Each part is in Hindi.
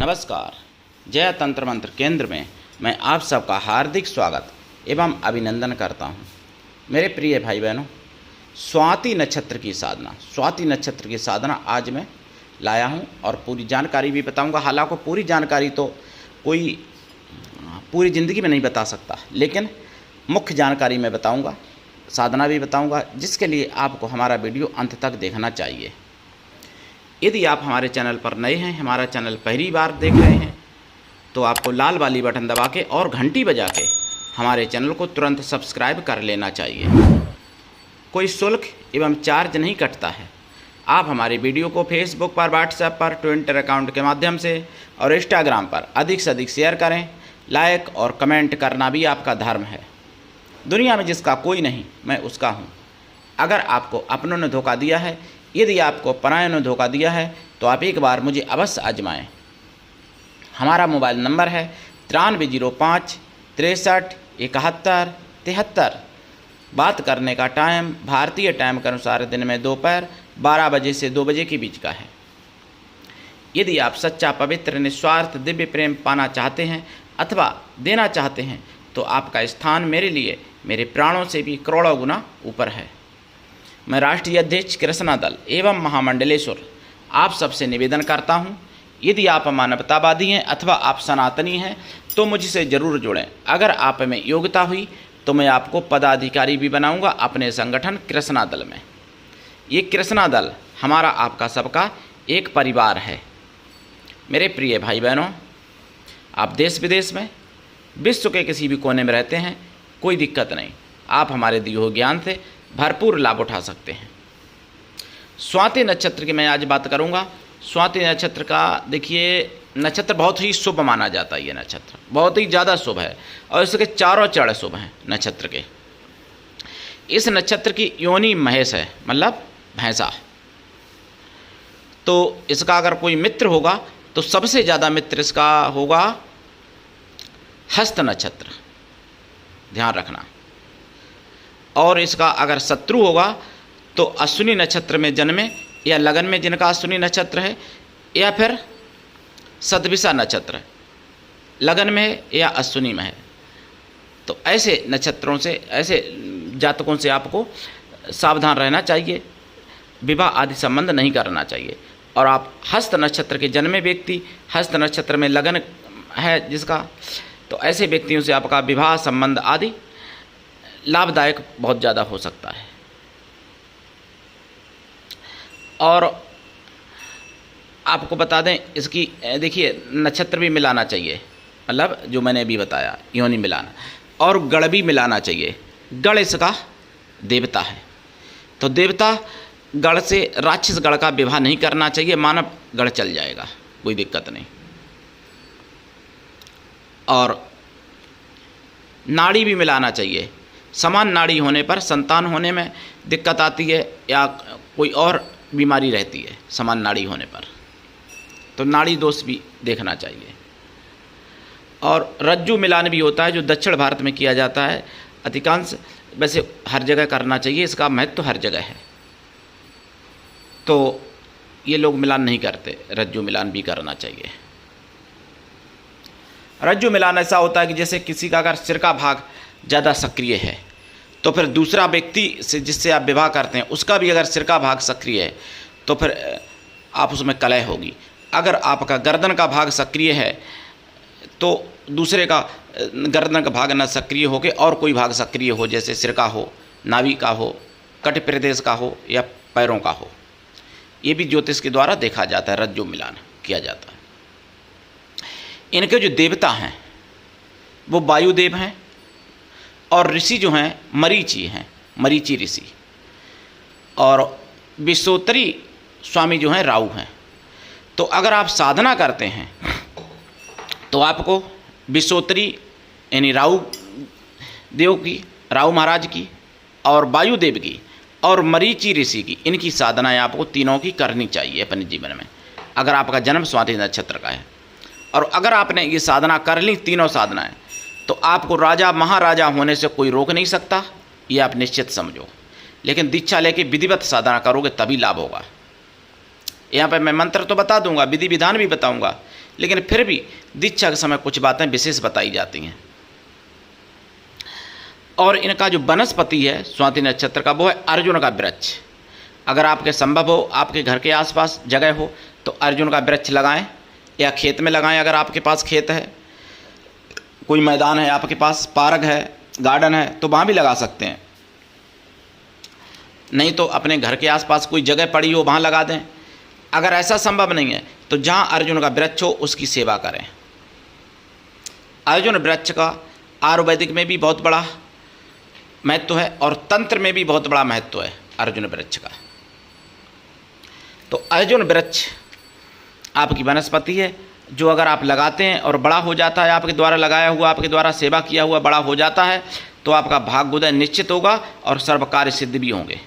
नमस्कार। जय तंत्र मंत्र केंद्र में मैं आप सबका हार्दिक स्वागत एवं अभिनंदन करता हूं। मेरे प्रिय भाई बहनों, स्वाति नक्षत्र की साधना आज मैं लाया हूं और पूरी जानकारी भी बताऊंगा। हालांकि पूरी जानकारी तो कोई पूरी ज़िंदगी में नहीं बता सकता, लेकिन मुख्य जानकारी मैं बताऊंगा, साधना भी बताऊंगा, जिसके लिए आपको हमारा वीडियो अंत तक देखना चाहिए। यदि आप हमारे चैनल पर नए हैं, हमारा चैनल पहली बार देख रहे हैं, तो आपको लाल वाली बटन दबा के और घंटी बजा के हमारे चैनल को तुरंत सब्सक्राइब कर लेना चाहिए। कोई शुल्क एवं चार्ज नहीं कटता है। आप हमारे वीडियो को फेसबुक पर, व्हाट्सएप पर, ट्विटर अकाउंट के माध्यम से और इंस्टाग्राम पर अधिक से अधिक शेयर करें। लाइक और कमेंट करना भी आपका धर्म है। दुनिया में जिसका कोई नहीं, मैं उसका हूँ। अगर आपको अपनों ने धोखा दिया है, यदि आपको परायों ने धोखा दिया है, तो आप एक बार मुझे अवश्य आजमाएं। हमारा मोबाइल नंबर है 9305 63 71 73। बात करने का टाइम भारतीय टाइम के अनुसार दिन में दोपहर 12 बजे से 2 बजे के बीच का है। यदि आप सच्चा, पवित्र, निस्वार्थ दिव्य प्रेम पाना चाहते हैं अथवा देना चाहते हैं, तो आपका स्थान मेरे लिए मेरे प्राणों से भी करोड़ों गुना ऊपर है। मैं राष्ट्रीय अध्यक्ष कृष्णा दल एवं महामंडलेश्वर आप सबसे निवेदन करता हूं, यदि आप मानवतावादी हैं अथवा आप सनातनी हैं, तो मुझसे ज़रूर जुड़ें। अगर आप में योग्यता हुई तो मैं आपको पदाधिकारी भी बनाऊंगा अपने संगठन कृष्णा दल में। ये कृष्णा दल हमारा, आपका, सबका एक परिवार है। मेरे प्रिय भाई बहनों, आप देश विदेश में, विश्व के किसी भी कोने में रहते हैं, कोई दिक्कत नहीं, आप हमारे दिए हुए ज्ञान से भरपूर लाभ उठा सकते हैं। स्वाति नक्षत्र की मैं आज बात करूंगा। स्वाति नक्षत्र का देखिए, नक्षत्र बहुत ही शुभ माना जाता है। ये नक्षत्र बहुत ही ज़्यादा शुभ है और इसके चारों चढ़ शुभ हैं नक्षत्र के। इस नक्षत्र की योनि महेश है, मतलब भैंसा। तो इसका अगर कोई मित्र होगा तो सबसे ज़्यादा मित्र इसका होगा हस्त नक्षत्र, ध्यान रखना। और इसका अगर शत्रु होगा तो अश्विनी नक्षत्र में जन्मे या लगन में जिनका अश्विनी नक्षत्र है, या फिर सतभिषा नक्षत्र लगन में है या अश्विनी में है, तो ऐसे नक्षत्रों से, ऐसे जातकों से आपको सावधान रहना चाहिए। विवाह आदि संबंध नहीं करना चाहिए। और आप हस्त नक्षत्र के जन्मे व्यक्ति, हस्त नक्षत्र में लगन है जिसका, तो ऐसे व्यक्तियों से आपका विवाह संबंध आदि लाभदायक बहुत ज़्यादा हो सकता है। और आपको बता दें, इसकी देखिए नक्षत्र भी मिलाना चाहिए, मतलब जो मैंने अभी बताया, योनि मिलाना, और गण भी मिलाना चाहिए। गण इसका देवता है, तो देवता गण से, राक्षस गण का विवाह नहीं करना चाहिए। मानव गण चल जाएगा, कोई दिक्कत नहीं। और नाड़ी भी मिलाना चाहिए। समान नाड़ी होने पर संतान होने में दिक्कत आती है या कोई और बीमारी रहती है समान नाड़ी होने पर, तो नाड़ी दोष भी देखना चाहिए। और रज्जु मिलान भी होता है, जो दक्षिण भारत में किया जाता है अधिकांश, वैसे हर जगह करना चाहिए, इसका महत्व हर जगह है। तो ये लोग मिलान नहीं करते, रज्जु मिलान भी करना चाहिए। रज्जु मिलान ऐसा होता है कि जैसे किसी का अगर सिर का भाग ज़्यादा सक्रिय है, तो फिर दूसरा व्यक्ति से जिससे आप विवाह करते हैं उसका भी अगर सिर का भाग सक्रिय है, तो फिर आप उसमें कलह होगी। अगर आपका गर्दन का भाग सक्रिय है, तो दूसरे का गर्दन का भाग न सक्रिय होकर और कोई भाग सक्रिय हो, जैसे सिर का हो, नाभि का हो, कट प्रदेश का हो या पैरों का हो। ये भी ज्योतिष के द्वारा देखा जाता है, रज्जु मिलान किया जाता है। इनके जो देवता हैं वो वायुदेव हैं, और ऋषि जो हैं मरीचि हैं, मरीचि ऋषि। और विश्वोत्तरी स्वामी जो हैं राहु हैं। तो अगर आप साधना करते हैं तो आपको विश्वोत्तरी यानी राहु देव की, राहु महाराज की, और वायुदेव की, और मरीचि ऋषि की, इनकी साधनाएं आपको तीनों की करनी चाहिए अपने जीवन में, अगर आपका जन्म स्वाति नक्षत्र का है। और अगर आपने ये साधना कर ली, तीनों साधनाएं, तो आपको राजा महाराजा होने से कोई रोक नहीं सकता, ये आप निश्चित समझो। लेकिन दीक्षा लेके विधिवत साधना करोगे तभी लाभ होगा। यहाँ पे मैं मंत्र तो बता दूंगा, विधि विधान भी बताऊंगा, लेकिन फिर भी दीक्षा के समय कुछ बातें विशेष बताई जाती हैं। और इनका जो वनस्पति है स्वाति नक्षत्र का, वो है अर्जुन का वृक्ष। अगर आपके संभव हो, आपके घर के आसपास जगह हो, तो अर्जुन का वृक्ष लगाएं या खेत में लगाएं। अगर आपके पास खेत है, कोई मैदान है आपके पास, पार्क है, गार्डन है, तो वहाँ भी लगा सकते हैं। नहीं तो अपने घर के आसपास कोई जगह पड़ी हो वहाँ लगा दें। अगर ऐसा संभव नहीं है तो जहाँ अर्जुन का वृक्ष हो उसकी सेवा करें। अर्जुन वृक्ष का आयुर्वेदिक में भी बहुत बड़ा महत्व है और तंत्र में भी बहुत बड़ा महत्व है अर्जुन वृक्ष का। तो अर्जुन वृक्ष आपकी वनस्पति है, जो अगर आप लगाते हैं और बड़ा हो जाता है, आपके द्वारा लगाया हुआ, आपके द्वारा सेवा किया हुआ बड़ा हो जाता है, तो आपका भाग्योदय निश्चित होगा और सर्व कार्य सिद्ध भी होंगे।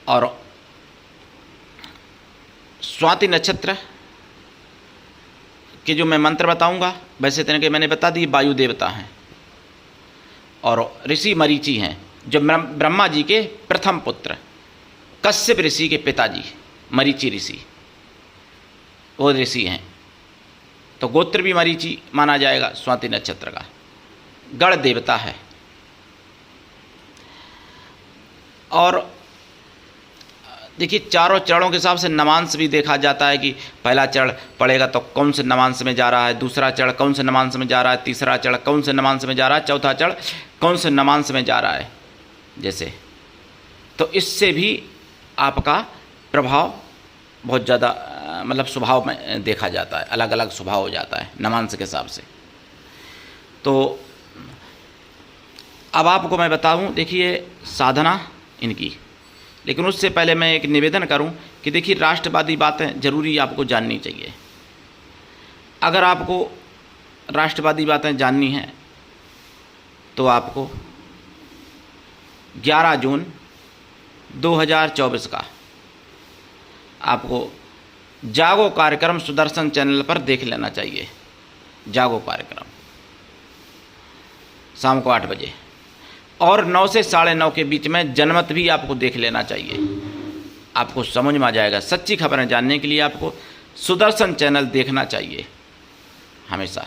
और स्वाति नक्षत्र के जो मैं मंत्र बताऊंगा, वैसे तरह के मैंने बता दी, वायु देवता हैं और ऋषि मरीचि हैं, जो ब्रह्मा जी के प्रथम पुत्र कश्यप ऋषि के पिताजी मरीचि ऋषि, वो ऋषि हैं। तो गोत्र भी मरीचि माना जाएगा स्वाति नक्षत्र का। गण देवता है। और देखिए चारों चरणों के हिसाब से नवांश भी देखा जाता है कि पहला चरण पड़ेगा तो कौन से नवांश में जा रहा है, दूसरा चरण कौन से नवांश में जा रहा है, तीसरा चरण कौन से नवांश में जा रहा है, चौथा चरण कौन से नवांश में जा रहा है, जैसे। तो इससे भी आपका प्रभाव बहुत ज़्यादा मतलब स्वभाव में देखा जाता है, अलग अलग स्वभाव हो जाता है नवांश के हिसाब से। तो अब आपको मैं बताऊं, देखिए साधना इनकी, लेकिन उससे पहले मैं एक निवेदन करूं कि देखिए राष्ट्रवादी बातें ज़रूरी आपको जाननी चाहिए। अगर आपको राष्ट्रवादी बातें जाननी हैं तो आपको 11 जून 2024 का आपको जागो कार्यक्रम सुदर्शन चैनल पर देख लेना चाहिए। जागो कार्यक्रम शाम को 8 बजे और 9 से 9:30 के बीच में जनमत भी आपको देख लेना चाहिए। आपको समझ में आ जाएगा। सच्ची खबरें जानने के लिए आपको सुदर्शन चैनल देखना चाहिए हमेशा।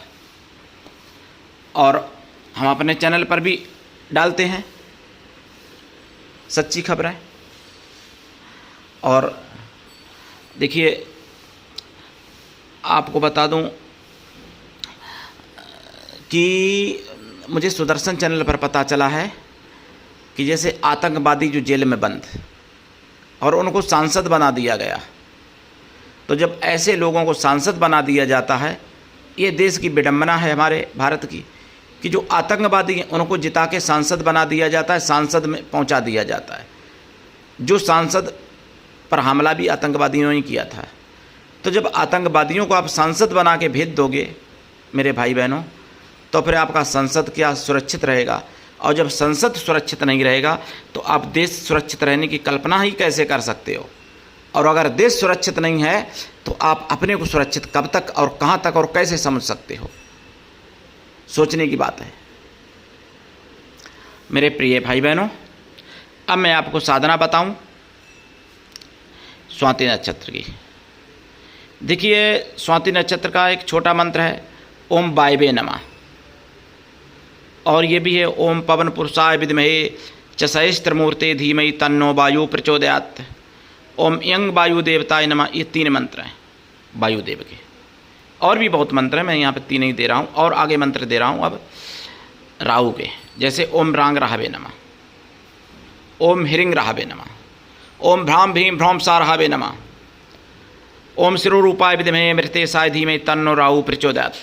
और हम अपने चैनल पर भी डालते हैं सच्ची खबरें। और देखिए आपको बता दूं कि मुझे सुदर्शन चैनल पर पता चला है कि जैसे आतंकवादी जो जेल में बंद और उनको सांसद बना दिया गया, तो जब ऐसे लोगों को सांसद बना दिया जाता है, ये देश की विडंबना है हमारे भारत की कि जो आतंकवादी हैं उनको जिता के सांसद बना दिया जाता है, सांसद में पहुंचा दिया जाता है। जो सांसद पर हमला भी आतंकवादियों ने किया था। तो जब आतंकवादियों को आप सांसद बना के भेज दोगे मेरे भाई बहनों, तो फिर आपका संसद क्या सुरक्षित रहेगा? और जब संसद सुरक्षित नहीं रहेगा तो आप देश सुरक्षित रहने की कल्पना ही कैसे कर सकते हो? और अगर देश सुरक्षित नहीं है तो आप अपने को सुरक्षित कब तक और कहाँ तक और कैसे समझ सकते हो? सोचने की बात है मेरे प्रिय भाई बहनों। अब मैं आपको साधना बताऊं स्वाति नक्षत्र की। देखिए स्वाति नक्षत्र का एक छोटा मंत्र है ओम वायवे नमः, और ये भी है ओम पवन पुरुषाय विद्महे च सहस्त्रमूर्ते धीमहि तन्नो वायु प्रचोदयात्, ओम यंग वायु देवताय नमः। ये 3 मंत्र हैं वायुदेव के। और भी बहुत मंत्र हैं, मैं यहाँ पे 3 ही दे रहा हूँ और आगे मंत्र दे रहा हूँ अब राहु के। जैसे ओम रांग राहवे नमः, ओम हिरिंग राहवे नमः, ओम भ्राम भीम भ्रौम सा राहवे नमः, ओम शिरोरूपाय विद्महे मृतेशाय धीमहि तन्नो राहु प्रचोदयात्।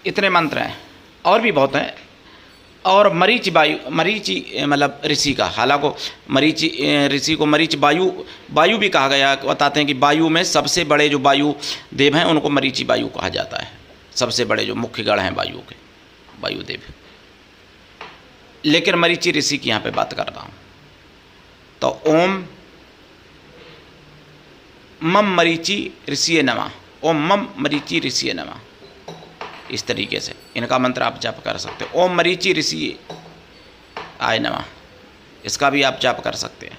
इतने मंत्र हैं और भी बहुत हैं। और मरीचि मतलब ऋषि का, हालांकि मरीचि ऋषि को मरीच वायु भी कहा गया। बताते हैं कि वायु में सबसे बड़े जो वायु देव हैं उनको मरीचि वायु कहा जाता है। सबसे बड़े जो मुख्य गण हैं वायु के, वायुदेव। लेकिन मरीचि ऋषि की यहाँ पे बात कर रहा हूँ। तो ओम मम मरीचि ऋषिये नमः, ओम मम मरीचि ऋषिये नमः। इस तरीके से इनका मंत्र आप जाप कर सकते हो। ओम मरीचि ऋषि आय नमः, इसका भी आप जाप कर सकते हैं।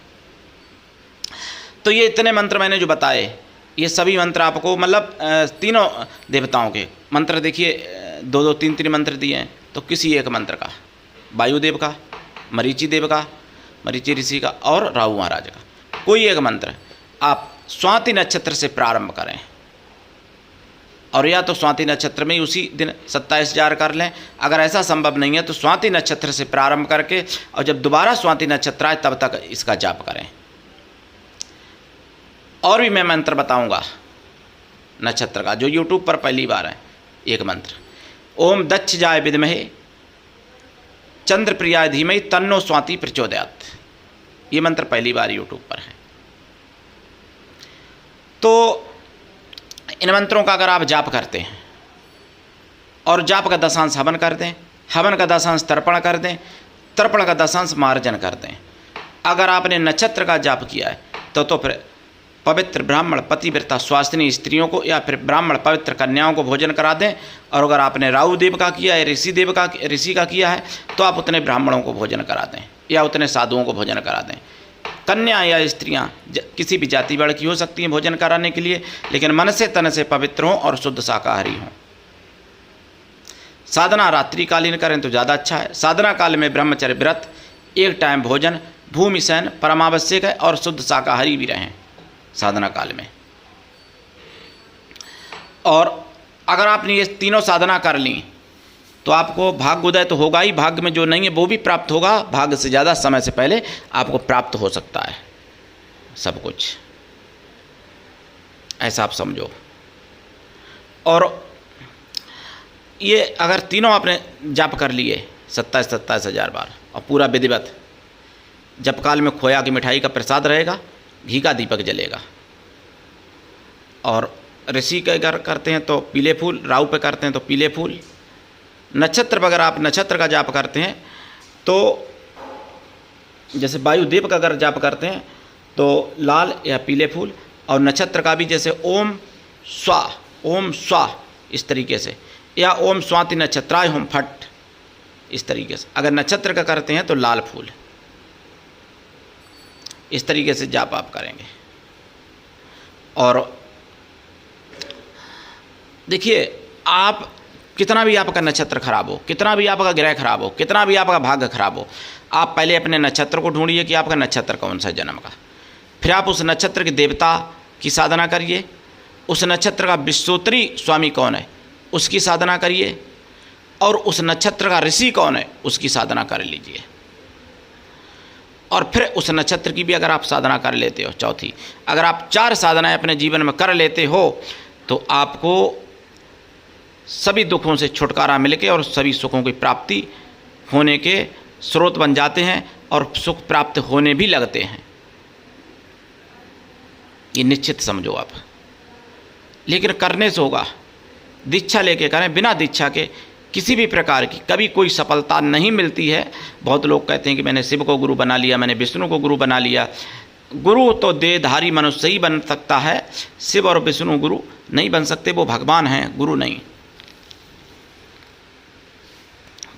तो ये इतने मंत्र मैंने जो बताए, ये सभी मंत्र आपको मतलब तीनों देवताओं के मंत्र देखिए, 2-2, 3-3 मंत्र दिए हैं। तो किसी एक मंत्र का, वायुदेव का, मरीचि देव का, मरीचि ऋषि का और राहु महाराज का, कोई एक मंत्र आप स्वाति नक्षत्र से प्रारंभ करें। और या तो स्वाति नक्षत्र में ही उसी दिन 27,000 कर लें। अगर ऐसा संभव नहीं है तो स्वाति नक्षत्र से प्रारंभ करके और जब दोबारा स्वाति नक्षत्र आए तब तक इसका जाप करें। और भी मैं मंत्र बताऊंगा नक्षत्र का, जो यूट्यूब पर पहली बार है। एक मंत्र, ओम दक्ष जाय विद्महे चंद्र प्रियाय धीमहि तन्नो स्वाति प्रचोदयात्। ये मंत्र पहली बार यूट्यूब पर है। तो इन मंत्रों का अगर आप जाप करते हैं और जाप का दशांश हवन कर दें, हवन का दशांश तर्पण कर दें, तर्पण का दशांश मार्जन कर दें। अगर आपने नक्षत्र का जाप किया है तो फिर पवित्र ब्राह्मण पतिव्रता स्वास्थ्यनी स्त्रियों को या फिर ब्राह्मण पवित्र कन्याओं को भोजन करा दें। और अगर आपने राहु देव का किया है, ऋषि का किया है, तो आप उतने ब्राह्मणों को भोजन करा दें या उतने साधुओं को भोजन करा दें। कन्या या स्त्रियां किसी भी जाति वर्ग की हो सकती हैं भोजन कराने के लिए, लेकिन मन से तन से पवित्र हों और शुद्ध शाकाहारी हों। साधना रात्रिकालीन करें तो ज़्यादा अच्छा है। साधना काल में ब्रह्मचर्य व्रत, एक टाइम भोजन, भूमि शयन परमावश्यक है और शुद्ध शाकाहारी भी रहें साधना काल में। और अगर आपने ये तीनों साधना कर ली तो आपको भाग्योदय तो होगा ही, भाग्य में जो नहीं है वो भी प्राप्त होगा। भाग्य से ज़्यादा समय से पहले आपको प्राप्त हो सकता है सब कुछ, ऐसा आप समझो। और ये अगर तीनों आपने जाप कर लिए 27,000 बार और पूरा विधिवत, जप काल में खोया की मिठाई का प्रसाद रहेगा, घी का दीपक जलेगा। और ऋषि के अगर करते हैं तो पीले फूल, राहु पे करते हैं तो पीले फूल। नक्षत्र पर अगर आप नक्षत्र का जाप करते हैं तो जैसे वायुदेव का अगर जाप करते हैं तो लाल या पीले फूल। और नक्षत्र का भी जैसे ओम स्वाह इस तरीके से, या ओम स्वाति नक्षत्राय होम फट इस तरीके से। अगर नक्षत्र का करते हैं तो लाल फूल, इस तरीके से जाप आप करेंगे। और देखिए, आप कितना भी आपका नक्षत्र खराब हो, कितना भी आपका ग्रह खराब हो, कितना भी आपका भाग्य खराब हो, आप पहले अपने नक्षत्र को ढूंढिए कि आपका नक्षत्र कौन सा जन्म का। फिर आप उस नक्षत्र के देवता की साधना करिए। उस नक्षत्र का विश्वोत्तरी स्वामी कौन है उसकी साधना करिए। और उस नक्षत्र का ऋषि कौन है उसकी साधना कर लीजिए। और फिर उस नक्षत्र की भी अगर आप साधना कर लेते हो, चौथी, अगर आप 4 साधनाएं अपने जीवन में कर लेते हो तो आपको सभी दुखों से छुटकारा मिलके और सभी सुखों की प्राप्ति होने के स्रोत बन जाते हैं और सुख प्राप्त होने भी लगते हैं। ये निश्चित समझो आप। लेकिन करने से होगा, दीक्षा लेके करें। बिना दीक्षा के किसी भी प्रकार की कभी कोई सफलता नहीं मिलती है। बहुत लोग कहते हैं कि मैंने शिव को गुरु बना लिया, मैंने विष्णु को गुरु बना लिया। गुरु तो देहधारी मनुष्य ही बन सकता है, शिव और विष्णु गुरु नहीं बन सकते, वो भगवान हैं, गुरु नहीं।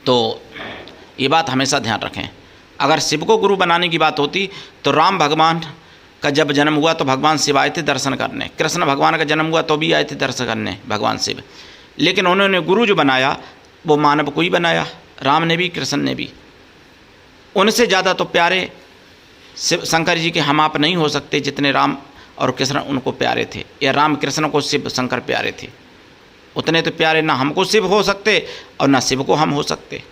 तो ये बात हमेशा ध्यान रखें। अगर शिव को गुरु बनाने की बात होती तो राम भगवान का जब जन्म हुआ तो भगवान शिव आए थे दर्शन करने। कृष्ण भगवान का जन्म हुआ तो भी आए थे दर्शन करने भगवान शिव। लेकिन उन्होंने गुरु जो बनाया वो मानव को ही बनाया, राम ने भी कृष्ण ने भी। उनसे ज़्यादा तो प्यारे शिव शंकर जी के हम आप नहीं हो सकते जितने राम और कृष्ण उनको प्यारे थे, या राम कृष्ण को शिव शंकर प्यारे थे। उतने तो प्यारे ना हमको शिव हो सकते और ना शिव को हम हो सकते।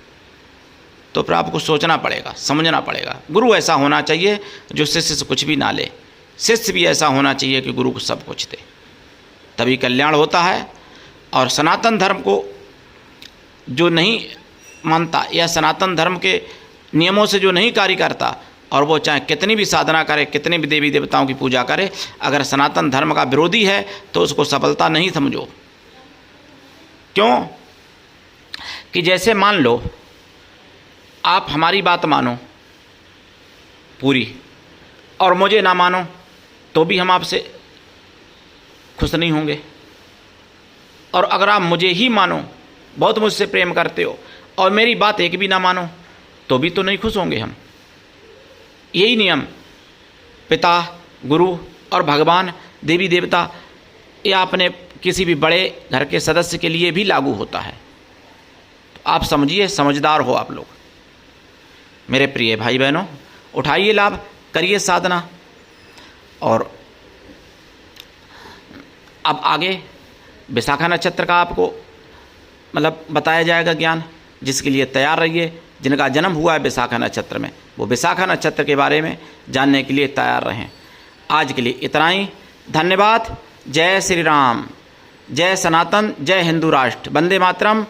तो फिर आपको सोचना पड़ेगा, समझना पड़ेगा। गुरु ऐसा होना चाहिए जो शिष्य से कुछ भी ना ले, शिष्य भी ऐसा होना चाहिए कि गुरु को सब कुछ दे, तभी कल्याण होता है। और सनातन धर्म को जो नहीं मानता या सनातन धर्म के नियमों से जो नहीं कार्य करता, और वो चाहे कितनी भी साधना करे, कितने भी देवी देवताओं की पूजा करे, अगर सनातन धर्म का विरोधी है तो उसको सफलता नहीं समझो। क्यों कि जैसे मान लो आप हमारी बात मानो पूरी और मुझे ना मानो तो भी हम आपसे खुश नहीं होंगे। और अगर आप मुझे ही मानो, बहुत मुझसे प्रेम करते हो, और मेरी बात एक भी ना मानो तो भी तो नहीं खुश होंगे हम। यही नियम पिता, गुरु और भगवान, देवी देवता या अपने किसी भी बड़े घर के सदस्य के लिए भी लागू होता है। तो आप समझिए, समझदार हो आप लोग। मेरे प्रिय भाई बहनों, उठाइए लाभ, करिए साधना। और अब आगे विशाखा नक्षत्र का आपको मतलब बताया जाएगा ज्ञान, जिसके लिए तैयार रहिए। जिनका जन्म हुआ है विशाखा नक्षत्र में, वो विशाखा नक्षत्र के बारे में जानने के लिए तैयार रहें। आज के लिए इतना ही। धन्यवाद। जय श्री राम, जय सनातन, जय हिंदू राष्ट्र, वंदे मातरम।